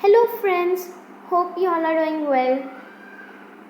Hello friends, hope you all are doing well.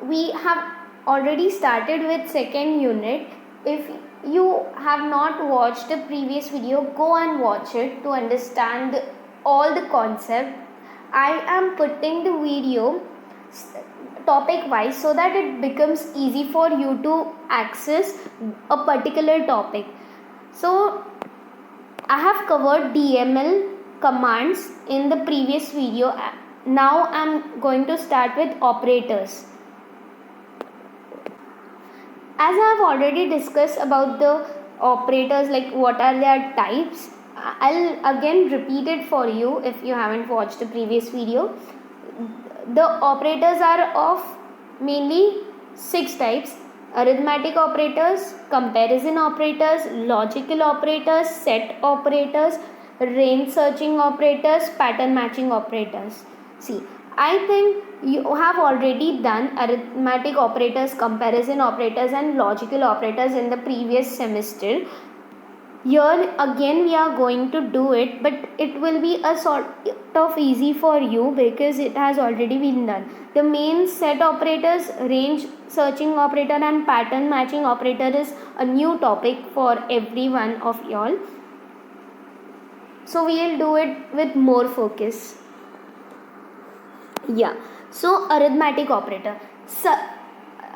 We have already started with second unit. If you have not watched the previous video, go and watch it to understand all the concept. I am putting the video topic wise so that it becomes easy for you to access a particular topic. So I have covered DML commands in the previous video. Now I am going to start with operators. As I have already discussed about the operators, like what are their types, I'll again repeat it for you if you haven't watched the previous video. The operators are of mainly 6 types: arithmetic operators, comparison operators, logical operators, set operators, range searching operators, pattern matching operators. See, I think you have already done arithmetic operators, comparison operators and logical operators in the previous semester. Here again we are going to do it, but it will be a sort of easy for you because it has already been done. The main set operators, range searching operator and pattern matching operator is a new topic for every one of y'all. So we will do it with more focus. Yeah, so arithmetic operator.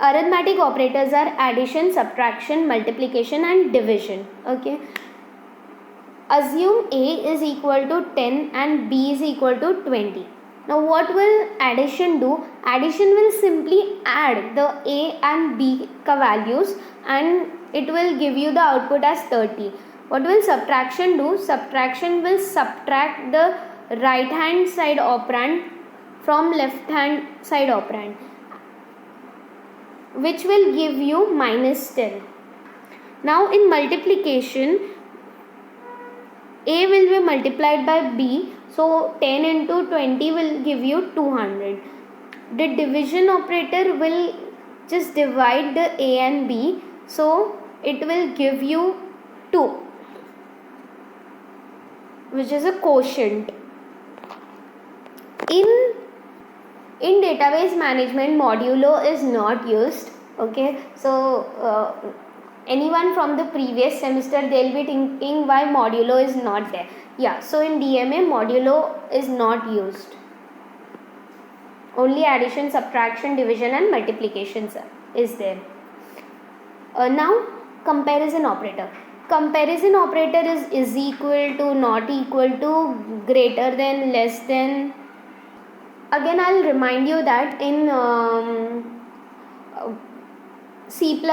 Arithmetic operators are addition, subtraction, multiplication and division. Okay, assume A is equal to 10 and B is equal to 20. Now what will addition do? Addition will simply add the A and B values and it will give you the output as 30. What will subtraction do? Subtraction will subtract the right hand side operand from left hand side operand, which will give you minus 10. Now in multiplication, A will be multiplied by B, so 10 into 20 will give you 200. The division operator will just divide the A and B, so it will give you 2, which is a quotient. In database management, modulo is not used. Okay, so anyone from the previous semester, they'll be thinking why modulo is not there. Yeah, so in DMA, modulo is not used. Only addition, subtraction, division and multiplication is there. Now comparison operator. Comparison operator is equal to, not equal to, greater than, less than. Again I'll remind you that in C++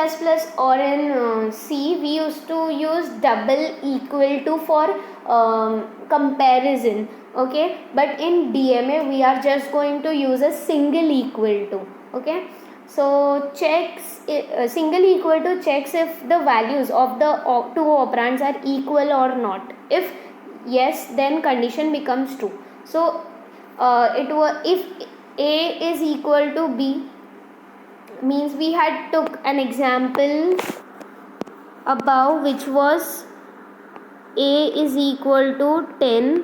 or in C we used to use double equal to for comparison. Okay, but in DMA we are just going to use a single equal to. Okay, so checks single equal to checks if the values of the two operands are equal or not. If yes, then condition becomes true. So if A is equal to B, means we had took an example above, which was A is equal to 10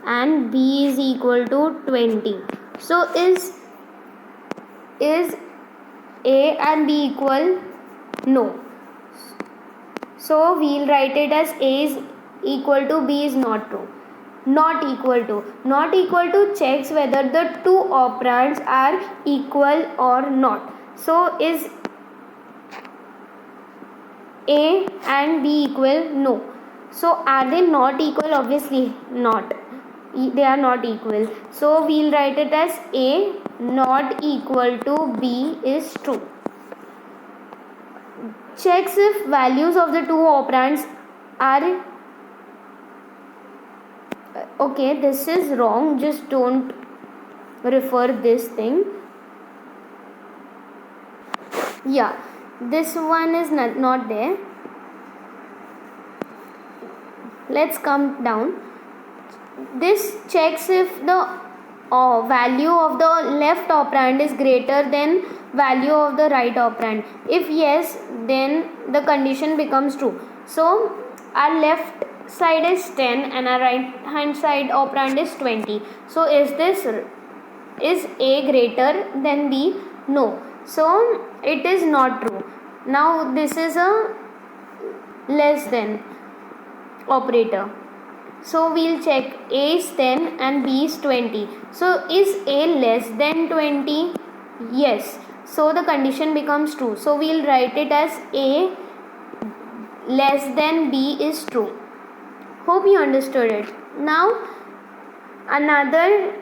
and B is equal to 20. So is A and B equal? No. So we'll write it as A is equal to B is not true. Not equal to checks whether the two operands are equal or not. So is A and B equal? No. So are they not equal? Obviously not. They are not equal. So we'll write it as A not equal to B is true. Checks if values of the two operands are. Okay, this is wrong. Just don't refer this thing. Yeah, this one is not there. Let's come down. This checks if the value of the left operand is greater than value of the right operand. If yes, then the condition becomes true. So our left side is 10 and our right hand side operand is 20. So is this Is A greater than B? No. So it is not true. Now this is a less than operator. So we'll check A is 10 and B is 20. So is A less than 20? Yes. So the condition becomes true. So we'll write it as A less than B is true. Hope you understood it. Now another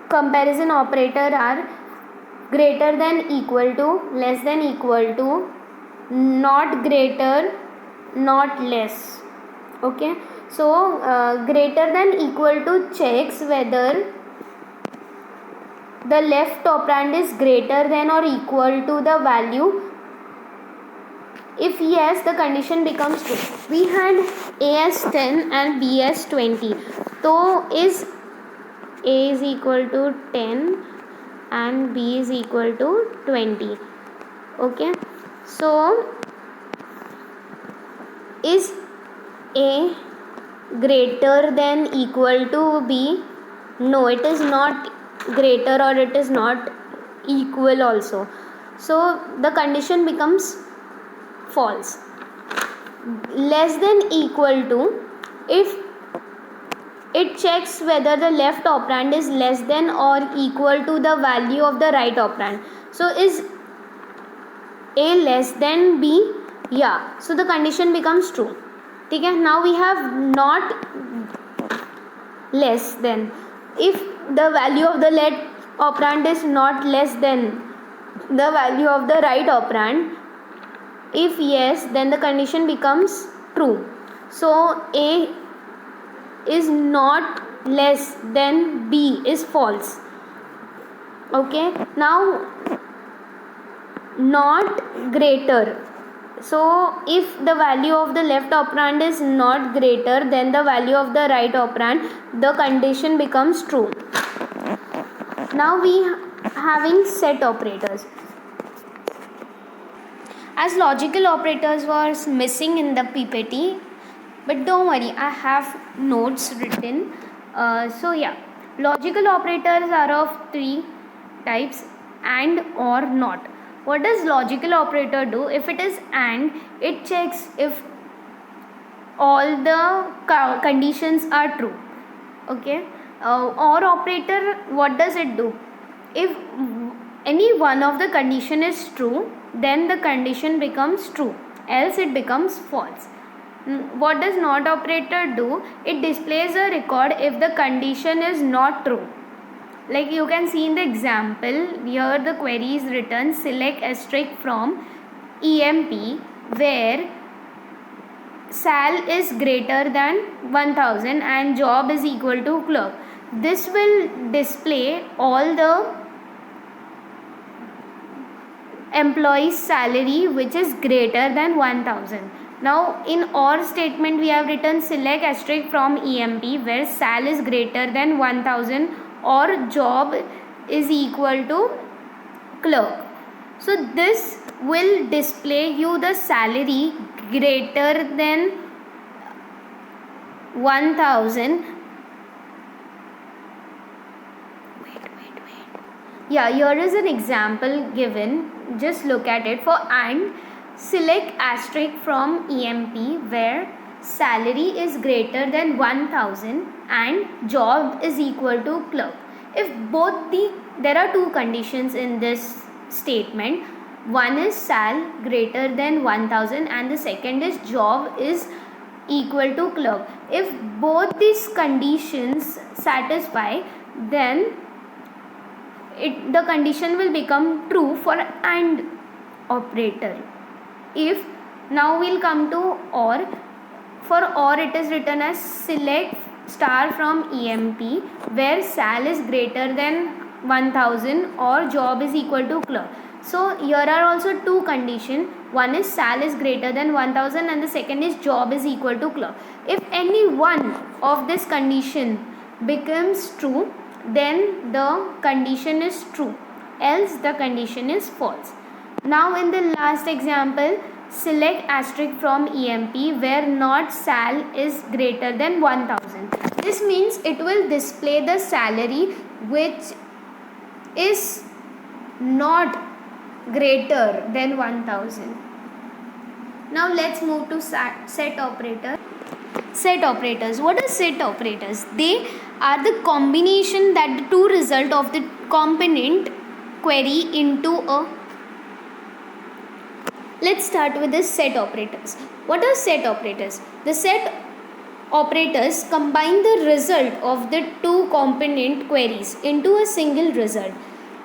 comparison operator are greater than equal to, less than equal to, not greater, not less. Okay. So greater than equal to checks whether the left operand is greater than or equal to the value. If yes, the condition becomes true. We had A as 10 and B as 20. So is A is equal to 10 and B is equal to 20. Okay. So is A greater than equal to B? No, it is not greater or it is not equal also. So the condition becomes false. Less than equal to, if it checks whether the left operand is less than or equal to the value of the right operand. So is A less than B? Yeah. So the condition becomes true. Okay. Now we have not less than. If the value of the left operand is not less than the value of the right operand, if yes, then the condition becomes true. So A is not less than B is false. Okay. Now not greater. So if the value of the left operand is not greater than the value of the right operand, the condition becomes true. Now we having set operators. As logical operators was missing in the PPT, but don't worry, I have notes written. So yeah, logical operators are of three types: and, or, not. What does logical operator do? If it is and, it checks if all the conditions are true. Okay. Or operator, what does it do? If any one of the condition is true, then the condition becomes true, else it becomes false. What does not operator do? It displays a record if the condition is not true. Like you can see in the example, here the query is written select asterisk from EMP where sal is greater than 1000 and job is equal to clerk. This will display all the employee's salary which is greater than 1000. Now in OR statement we have written select asterisk from EMP where sal is greater than 1000 or job is equal to clerk. So this will display you the salary greater than 1000. Yeah, here is an example given. Just look at it. For and, select asterisk from EMP where salary is greater than 1000 and job is equal to clerk. If both there are two conditions in this statement. One is sal greater than 1000 and the second is job is equal to clerk. If both these conditions satisfy, then the condition will become true for and operator. If now we'll come to or. For or it is written as select star from EMP where sal is greater than 1000 or job is equal to clerk. So here are also two conditions. One is sal is greater than 1000 and the second is job is equal to clerk. If any one of this condition becomes true, then the condition is true, else the condition is false. Now in the last example, select asterisk from EMP where not sal is greater than 1000. This means it will display the salary which is not greater than 1000. Now let's move to set operator. Set operators. What are set operators? They are the combination that the two result of the component query into a. Let's start with the set operators. What are set operators? The set operators combine the result of the two component queries into a single result.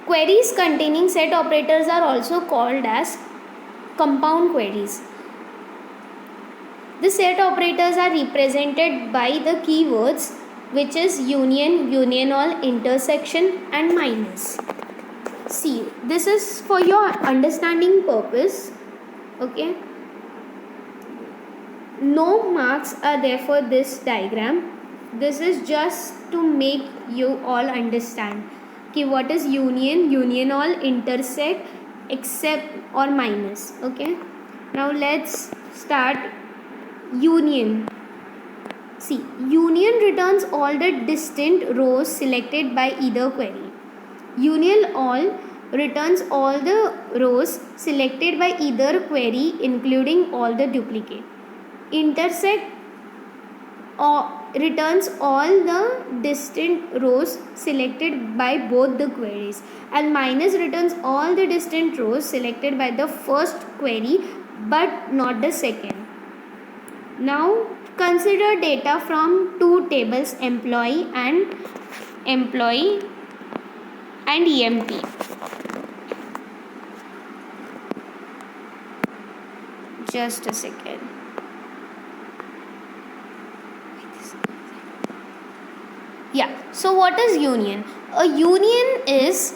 Queries containing set operators are also called as compound queries. The set operators are represented by the keywords, which is union, union all, intersection and minus. See, this is for your understanding purpose. Okay. No marks are there for this diagram. This is just to make you all understand कि what is union, union all, intersect, except or minus. Okay. Now let's start union. See, union returns all the distinct rows selected by either query. Union all returns all the rows selected by either query, including all the duplicate. Intersect returns all the distinct rows selected by both the queries, and minus returns all the distinct rows selected by the first query but not the second. Now consider data from two tables, employee and EMP. Just a second. Yeah, so what is union? A union is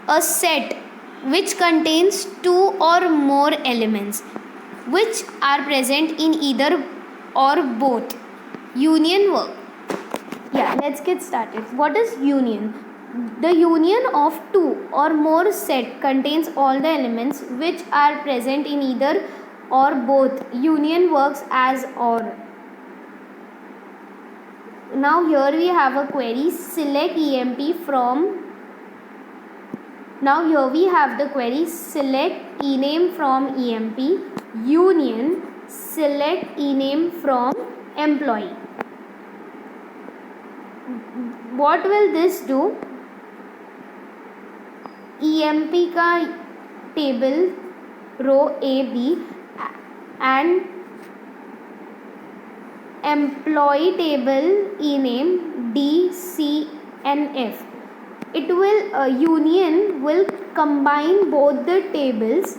a set which contains two or more elements which are present in either or both. Union work. Yeah, let's get started. What is union? The union of two or more set contains all the elements which are present in either or both. Union works as or. Now here we have a query, select EMP from. Now here we have the query, select ename from EMP, union, select ename from employee. What will this do? EMP का table row A, B and employee table ename D, C and F. It will union will combine both the tables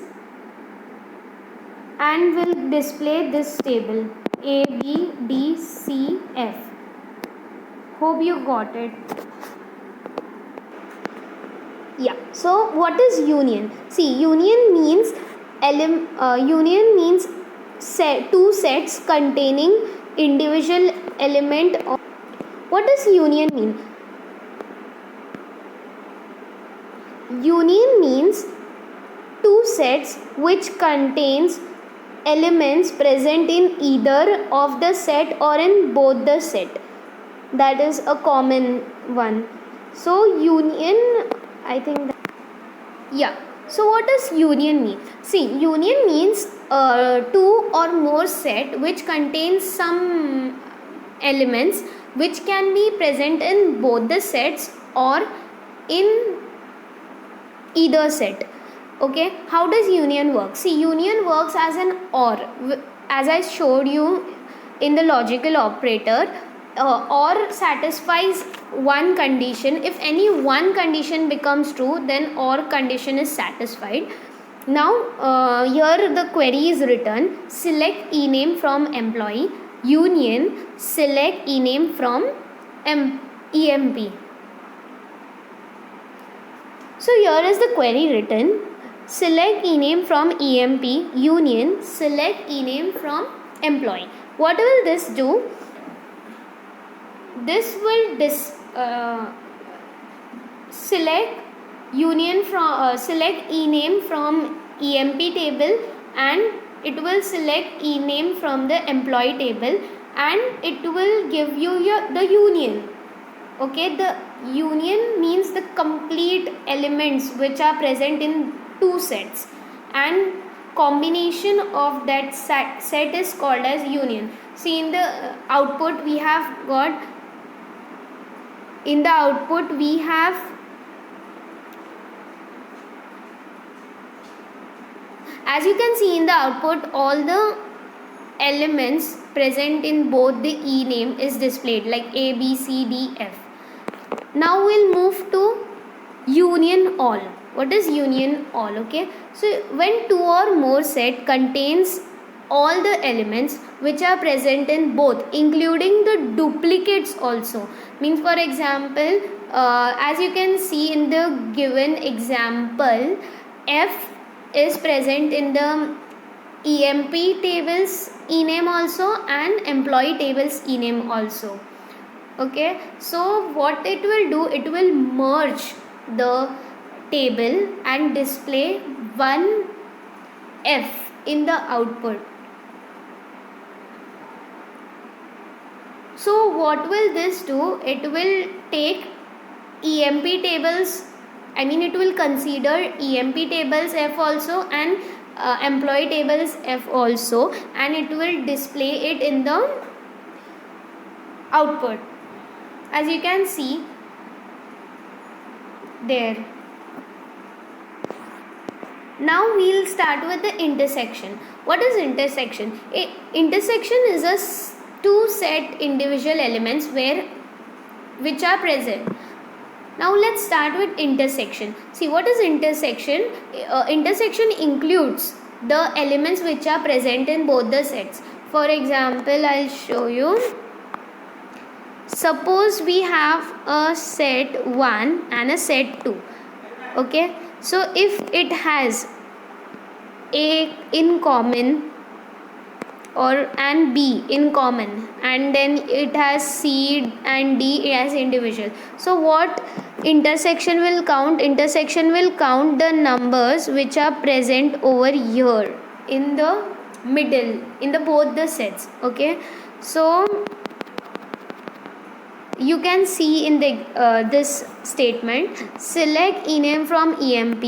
and will display this table A, B, D, C, F. Hope you got it. Yeah. So what is union? See, union means two sets containing individual element of. What does union mean? Union means two sets which contains elements present in either of the set or in both the set. That is a common one. So union, I think yeah. So what does union mean? See, union means two or more set which contains some elements which can be present in both the sets or in either set. Okay, how does union work? See, union works as an or, as I showed you in the logical operator. Or satisfies one condition. If any one condition becomes true, then or condition is satisfied. Now here the query is written, select ename from employee, union, select ename from EMP. So here is the query written, select ename from EMP, union, select ename from employee. What will this do? This will select union from select ename from EMP table, and it will select ename from the employee table, and it will give you the union. Okay, the union means the complete elements which are present in two sets, and combination of that set is called as union. See, in the output we have got, as you can see in the output, all the elements present in both the E name is displayed, like A, B, C, D, F. Now we'll move to union all. What is union all? Okay, so when two or more set contains all the elements which are present in both, including the duplicates also. Means, for example, as you can see in the given example, F is present in the EMP tables ename also and employee tables ename also. Okay, so what it will do, it will merge the table and display one F in the output. So what will this do? It will take EMP tables, it will consider EMP tables F also and employee tables F also, and it will display it in the output, as you can see there. Now we'll start with the intersection. What is intersection? Intersection is a two set individual elements which are present. Now let's start with intersection. See, what is intersection? Intersection includes the elements which are present in both the sets. For example, I'll show you. Suppose we have a set 1 and a set 2. Okay, so if it has A in common and B in common, and then it has C and D as individual, so what intersection will count? Intersection will count the numbers which are present over here in the middle in the both the sets. Okay, so you can see in the this statement, select ename from EMP,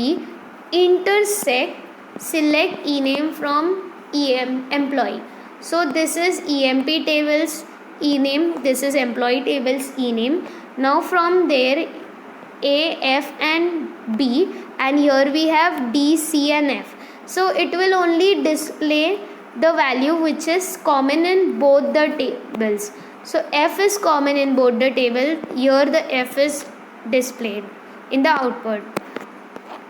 intersect select ename from employee. So this is EMP tables ename, this is employee tables ename. Now from there A, F and B, and here we have D, C and F. So it will only display the value which is common in both the tables. So F is common in both the table. Here the F is displayed in the output.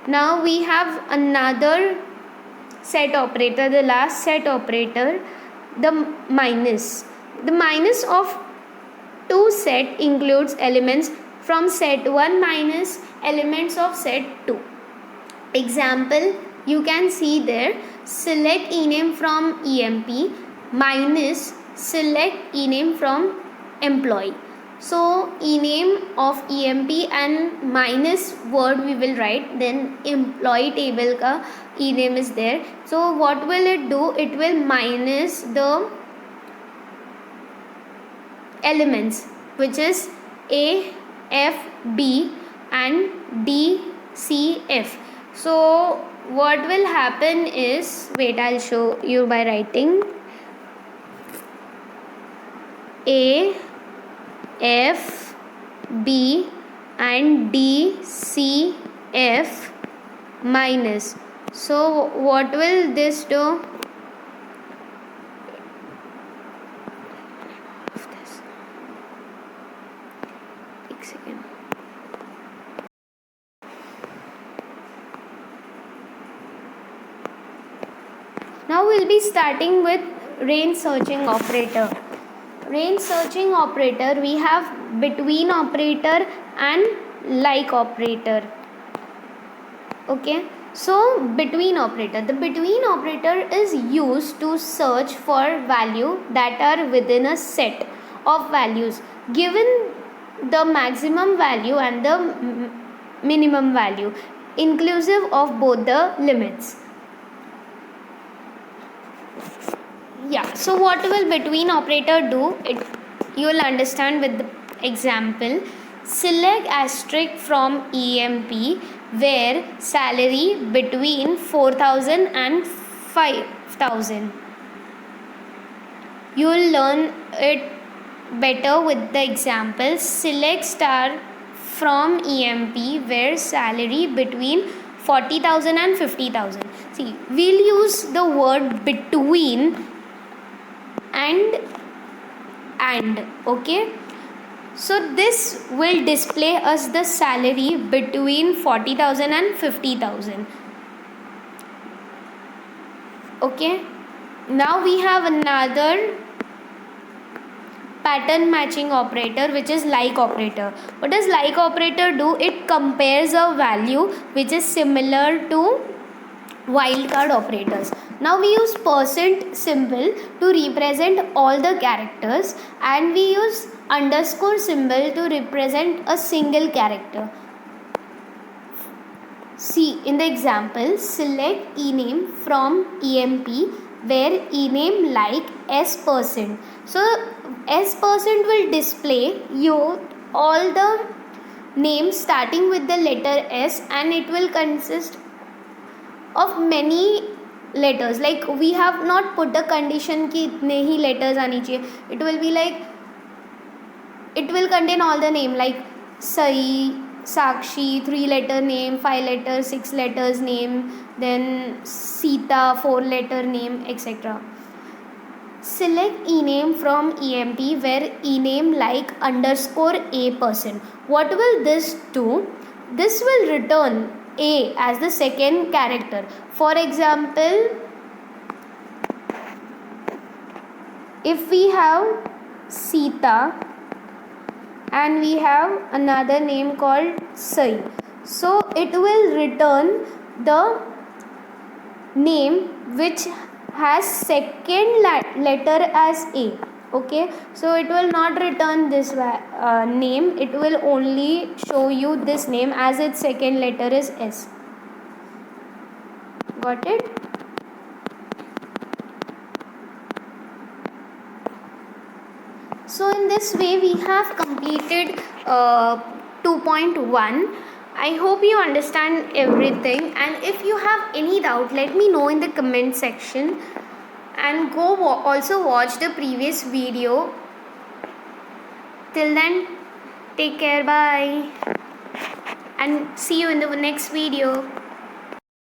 Now we have another set operator, the last set operator, the minus. The minus of two set includes elements from set 1 minus elements of set 2. Example, you can see there, select ename from EMP minus select ename from employee. So ename of EMP and minus word we will write, then employee table ka ename is there. So what will it do? It will minus the elements which is A, F, B and D, C, F. So what will happen is, wait, I'll show you by writing A, F, B and D, C, F minus. So what will this do? Now we'll be starting with range searching operator. Range searching operator, we have between operator and like operator. Okay, so between operator, the between operator is used to search for value that are within a set of values given the maximum value and the minimum value inclusive of both the limits. Yeah, so what will between operator do? You will understand with the example. Select asterisk from EMP where salary between 4,000 and 5,000. You will learn it better with the example. Select star from EMP where salary between 40,000 and 50,000. See, we'll use the word between and, okay. So this will display us the salary between 40,000 and 50,000. Okay. Now we have another pattern matching operator, which is like operator. What does like operator do? It compares a value which is similar to wildcard operators. Now we use percent symbol to represent all the characters, and we use underscore symbol to represent a single character. See, in the example, select ename from EMP where ename like S%. So S% will display you all the names starting with the letter S, and it will consist of many letters. Like, we have not put a condition कि इतने ही letters आनी चाहिए. It will be like, it will contain all the name like Sai, Sakshi, 3-letter name, 5-letter, 6 letters name, then Sita, 4-letter name, etc. Select ename from EMP where ename like underscore A%. What will this do? This will return A as the second character. For example, if we have Sita and we have another name called Sai, so it will return the name which has second letter as A. Okay, so it will not return this name, it will only show you this name as its second letter is S. Got it? So in this way we have completed 2.1. I hope you understand everything, and if you have any doubt, let me know in the comment section, and go also watch the previous video. Till then, take care, bye, and see you in the next video.